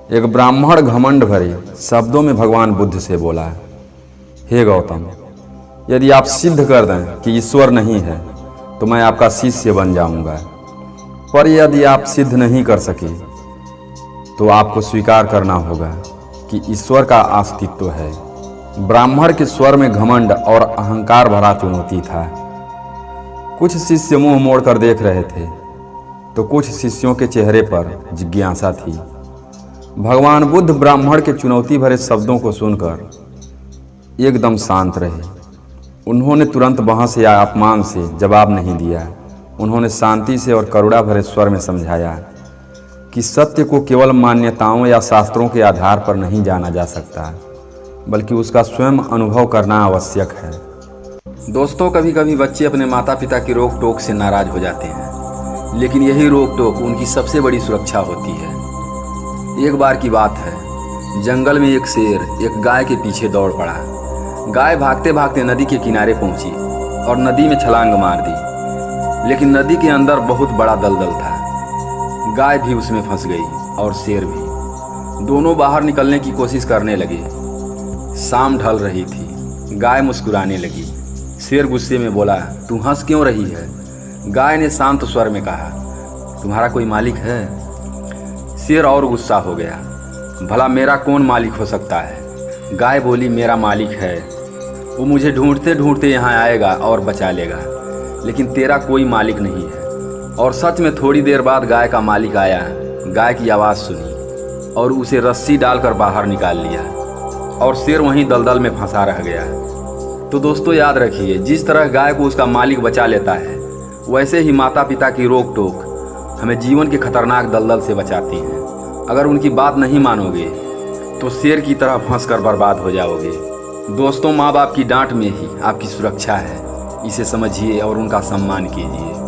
एक ब्राह्मण घमंड भरे शब्दों में भगवान बुद्ध से बोला, हे गौतम, यदि आप सिद्ध कर दें कि ईश्वर नहीं है तो मैं आपका शिष्य बन जाऊंगा, पर यदि आप सिद्ध नहीं कर सके तो आपको स्वीकार करना होगा कि ईश्वर का अस्तित्व है। ब्राह्मण के स्वर में घमंड और अहंकार भरा चुनौती था। कुछ शिष्य मुंह मोड़कर देख रहे थे तो कुछ शिष्यों के चेहरे पर जिज्ञासा थी। भगवान बुद्ध ब्राह्मण के चुनौती भरे शब्दों को सुनकर एकदम शांत रहे। उन्होंने तुरंत बहस या अपमान से जवाब नहीं दिया। उन्होंने शांति से और करुणा भरे स्वर में समझाया कि सत्य को केवल मान्यताओं या शास्त्रों के आधार पर नहीं जाना जा सकता, बल्कि उसका स्वयं अनुभव करना आवश्यक है। दोस्तों, कभी कभी बच्चे अपने माता पिता की रोक टोक से नाराज हो जाते हैं, लेकिन यही रोक टोक उनकी सबसे बड़ी सुरक्षा होती है। एक बार की बात है, जंगल में एक शेर एक गाय के पीछे दौड़ पड़ा। गाय भागते भागते नदी के किनारे पहुंची और नदी में छलांग मार दी, लेकिन नदी के अंदर बहुत बड़ा दलदल था। गाय भी उसमें फंस गई और शेर भी। दोनों बाहर निकलने की कोशिश करने लगे। शाम ढल रही थी। गाय मुस्कुराने लगी। शेर गुस्से में बोला, तू हंस क्यों रही है? गाय ने शांत स्वर में कहा, तुम्हारा कोई मालिक है? शेर और गुस्सा हो गया, भला मेरा कौन मालिक हो सकता है? गाय बोली, मेरा मालिक है, वो मुझे ढूंढते ढूंढते यहाँ आएगा और बचा लेगा, लेकिन तेरा कोई मालिक नहीं है। और सच में थोड़ी देर बाद गाय का मालिक आया। गाय की आवाज़ सुनी और उसे रस्सी डालकर बाहर निकाल लिया और शेर वहीं दलदल में फंसा रह गया। तो दोस्तों, याद रखिए, जिस तरह गाय को उसका मालिक बचा लेता है, वैसे ही माता पिता की रोक टोक हमें जीवन के खतरनाक दलदल से बचाती है। अगर उनकी बात नहीं मानोगे तो शेर की तरह फंस कर बर्बाद हो जाओगे। दोस्तों, माँ बाप की डांट में ही आपकी सुरक्षा है। इसे समझिए और उनका सम्मान कीजिए।